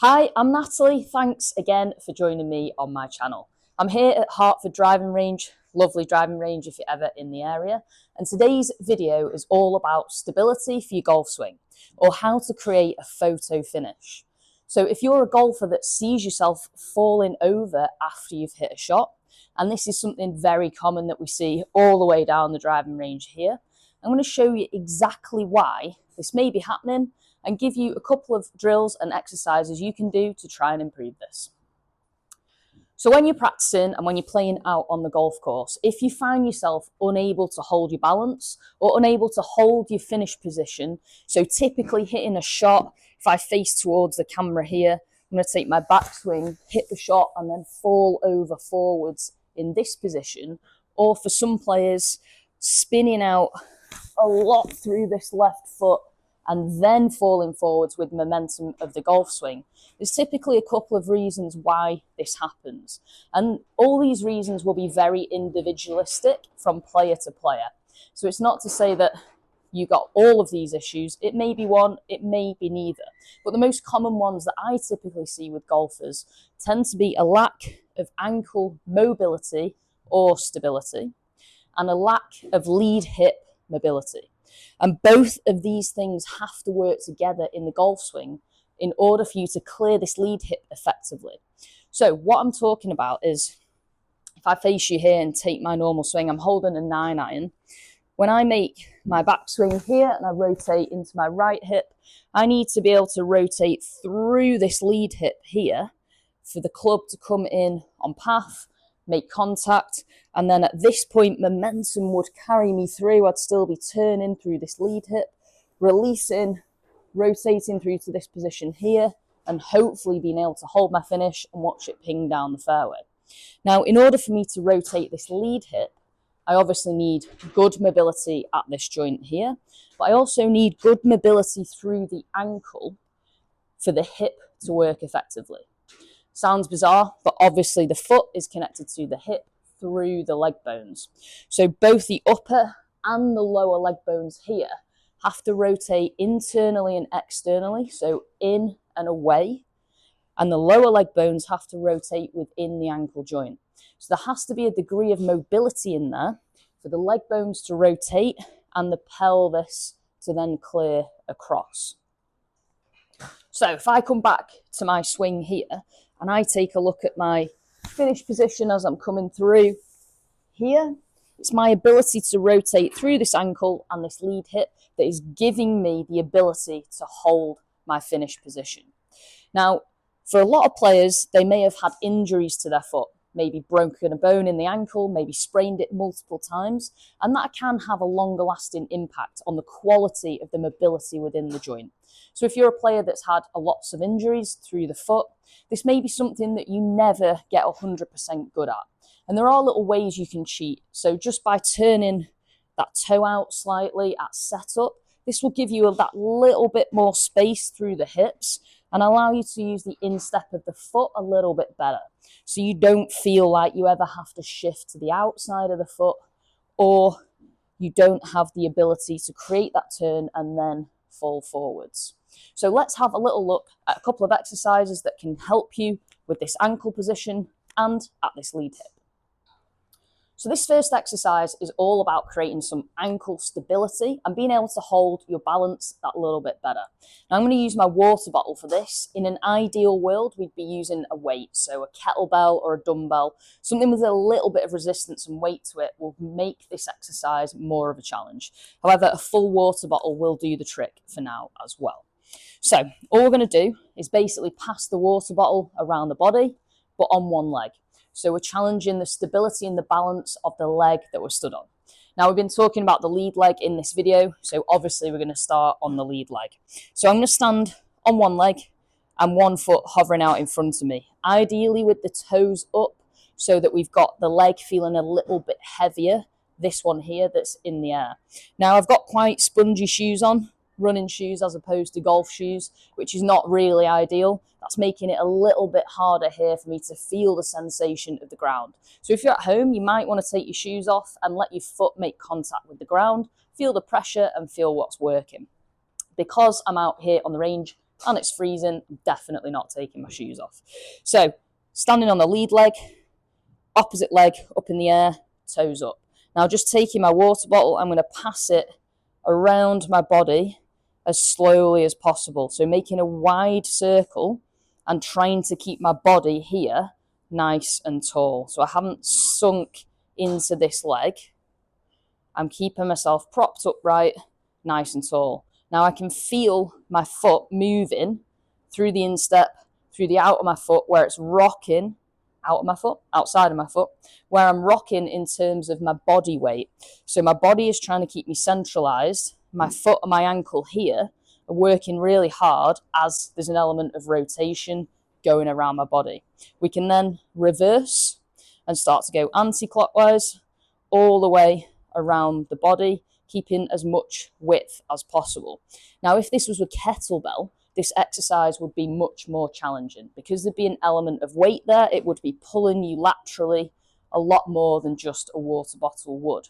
Hi, I'm Natalie. Thanks again for joining me on my channel. I'm here at Hertford Driving Range, lovely driving range if you're ever in the area. And today's video is all about stability for your golf swing, or how to create a photo finish. So if you're a golfer that sees yourself falling over after you've hit a shot, and this is something very common that we see all the way down the driving range here, I'm going to show you exactly why this may be happening and give you a couple of drills and exercises you can do to try and improve this. So when you're practicing and when you're playing out on the golf course, if you find yourself unable to hold your balance or unable to hold your finish position, so typically hitting a shot, if I face towards the camera here, I'm going to take my backswing, hit the shot and then fall over forwards in this position, or for some players, spinning out a lot through this left foot and then falling forwards with momentum of the golf swing. There's typically a couple of reasons why this happens. And all these reasons will be very individualistic from player to player. So it's not to say that you got all of these issues. It may be one, it may be neither. But the most common ones that I typically see with golfers tend to be a lack of ankle mobility or stability and a lack of lead hip mobility. And both of these things have to work together in the golf swing in order for you to clear this lead hip effectively. So what I'm talking about is, if I face you here and take my normal swing, I'm holding a 9-iron. When I make my backswing here and I rotate into my right hip, I need to be able to rotate through this lead hip here for the club to come in on path, make contact, and then at this point momentum would carry me through. I'd still be turning through this lead hip, releasing, rotating through to this position here, and hopefully being able to hold my finish and watch it ping down the fairway. Now, in order for me to rotate this lead hip, I obviously need good mobility at this joint here, but I also need good mobility through the ankle for the hip to work effectively. Sounds bizarre, but obviously the foot is connected to the hip through the leg bones. So both the upper and the lower leg bones here have to rotate internally and externally, so in and away, and the lower leg bones have to rotate within the ankle joint. So there has to be a degree of mobility in there for the leg bones to rotate and the pelvis to then clear across. So if I come back to my swing here and I take a look at my finish position as I'm coming through here, it's my ability to rotate through this ankle and this lead hip that is giving me the ability to hold my finish position. Now, for a lot of players, they may have had injuries to their foot, maybe broken a bone in the ankle, maybe sprained it multiple times, and that can have a longer lasting impact on the quality of the mobility within the joint. So if you're a player that's had lots of injuries through the foot, this may be something that you never get 100% good at. And there are little ways you can cheat. So just by turning that toe out slightly at setup, this will give you that little bit more space through the hips and allow you to use the instep of the foot a little bit better. So you don't feel like you ever have to shift to the outside of the foot, or you don't have the ability to create that turn and then fall forwards. So let's have a little look at a couple of exercises that can help you with this ankle position and at this lead hip. So this first exercise is all about creating some ankle stability and being able to hold your balance that little bit better. Now I'm going to use my water bottle for this. In an ideal world, we'd be using a weight, so a kettlebell or a dumbbell. Something with a little bit of resistance and weight to it will make this exercise more of a challenge. However, a full water bottle will do the trick for now as well. So all we're going to do is basically pass the water bottle around the body, but on one leg. So we're challenging the stability and the balance of the leg that we're stood on. Now we've been talking about the lead leg in this video, so obviously we're going to start on the lead leg. So I'm going to stand on one leg and one foot hovering out in front of me, ideally with the toes up so that we've got the leg feeling a little bit heavier, this one here that's in the air. Now I've got quite spongy shoes on, running shoes as opposed to golf shoes, which is not really ideal. That's making it a little bit harder here for me to feel the sensation of the ground. So if you're at home, you might want to take your shoes off and let your foot make contact with the ground, feel the pressure and feel what's working. Because I'm out here on the range and it's freezing, I'm definitely not taking my shoes off. So standing on the lead leg, opposite leg up in the air, toes up. Now just taking my water bottle, I'm going to pass it around my body as slowly as possible. So making a wide circle and trying to keep my body here nice and tall. So I haven't sunk into this leg. I'm keeping myself propped upright, nice and tall. Now I can feel my foot moving through the instep, through the out of my foot, where it's rocking out of my foot, outside of my foot, where I'm rocking in terms of my body weight. So my body is trying to keep me centralized. My foot and my ankle here are working really hard as there's an element of rotation going around my body. We can then reverse and start to go anti-clockwise all the way around the body, keeping as much width as possible. Now, if this was a kettlebell, this exercise would be much more challenging because there'd be an element of weight there. It would be pulling you laterally a lot more than just a water bottle would.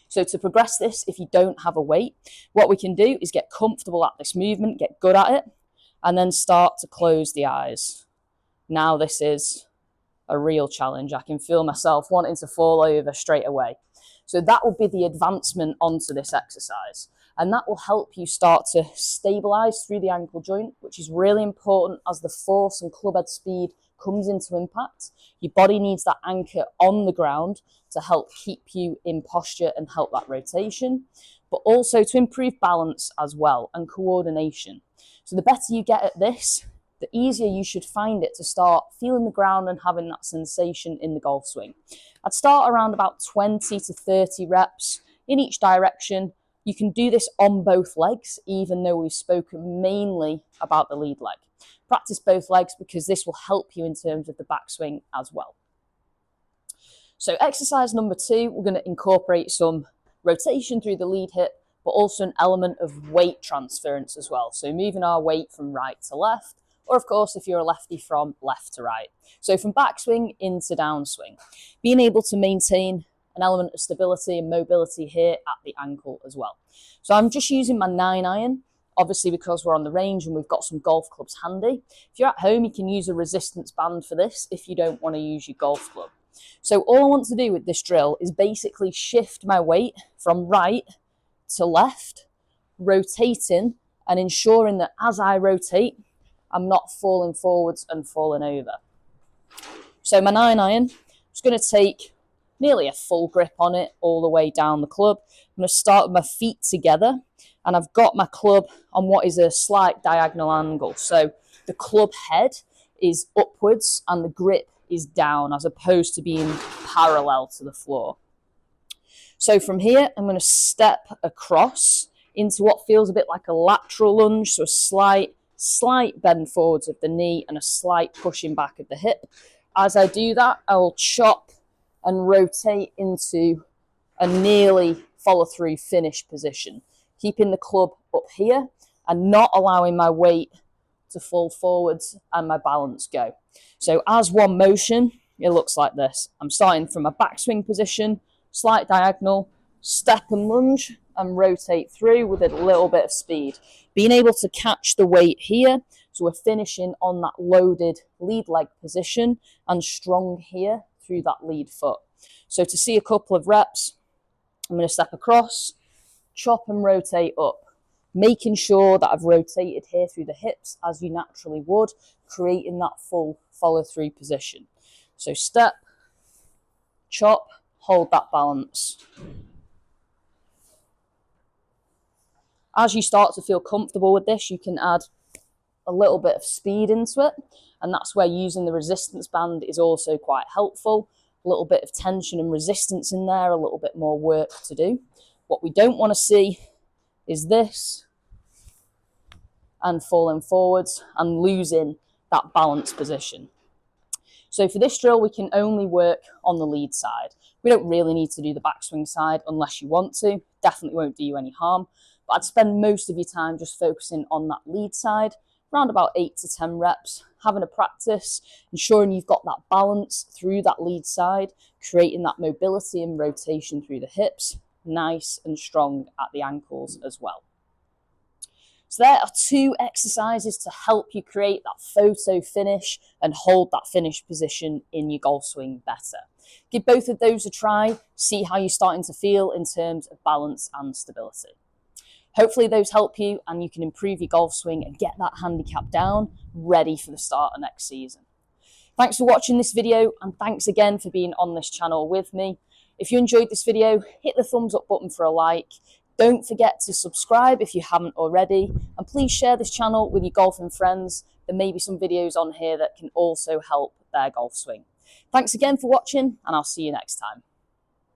So to progress this, if you don't have a weight, what we can do is get comfortable at this movement, get good at it, and then start to close the eyes. Now this is a real challenge. I can feel myself wanting to fall over straight away. So that will be the advancement onto this exercise. And that will help you start to stabilize through the ankle joint, which is really important as the force and club head speed comes into impact. Your body needs that anchor on the ground to help keep you in posture and help that rotation, but also to improve balance as well and coordination. So the better you get at this, the easier you should find it to start feeling the ground and having that sensation in the golf swing. I'd start around about 20 to 30 reps in each direction. You can do this on both legs, even though we've spoken mainly about the lead leg. Practice both legs because this will help you in terms of the backswing as well. So exercise number 2, we're going to incorporate some rotation through the lead hip, but also an element of weight transference as well. So moving our weight from right to left, or of course, if you're a lefty, from left to right. So from backswing into downswing, being able to maintain an element of stability and mobility here at the ankle as well. So I'm just using my 9-iron, obviously because we're on the range and we've got some golf clubs handy. If you're at home, you can use a resistance band for this if you don't want to use your golf club. So all I want to do with this drill is basically shift my weight from right to left, rotating and ensuring that as I rotate, I'm not falling forwards and falling over. So my 9-iron, I'm just going to take nearly a full grip on it all the way down the club. I'm going to start with my feet together and I've got my club on what is a slight diagonal angle. So the club head is upwards and the grip is down as opposed to being parallel to the floor. So from here, I'm going to step across into what feels a bit like a lateral lunge, so a slight bend forwards of the knee and a slight pushing back of the hip. As I do that, I will chop and rotate into a nearly follow-through finish position, keeping the club up here and not allowing my weight to fall forwards and my balance go. So as one motion, it looks like this. I'm starting from a backswing position, slight diagonal, step and lunge, and rotate through with a little bit of speed. Being able to catch the weight here, so we're finishing on that loaded lead leg position and strong here through that lead foot. So to see a couple of reps, I'm going to step across, chop and rotate up, making sure that I've rotated here through the hips as you naturally would, creating that full follow-through position. So step, chop, hold that balance. As you start to feel comfortable with this, you can add a little bit of speed into it, and that's where using the resistance band is also quite helpful. A little bit of tension and resistance in there, a little bit more work to do. What we don't want to see is this and falling forwards and losing that balance position. So for this drill, we can only work on the lead side. We don't really need to do the backswing side unless you want to. Definitely won't do you any harm. But I'd spend most of your time just focusing on that lead side, around about 8 to 10 reps, having a practice, ensuring you've got that balance through that lead side, creating that mobility and rotation through the hips, nice and strong at the ankles as well. So there are 2 exercises to help you create that photo finish and hold that finished position in your golf swing better. Give both of those a try, see how you're starting to feel in terms of balance and stability. Hopefully those help you and you can improve your golf swing and get that handicap down, ready for the start of next season. Thanks for watching this video, and thanks again for being on this channel with me. If you enjoyed this video, hit the thumbs up button for a like. Don't forget to subscribe if you haven't already, and please share this channel with your golfing friends. There may be some videos on here that can also help their golf swing. Thanks again for watching, and I'll see you next time.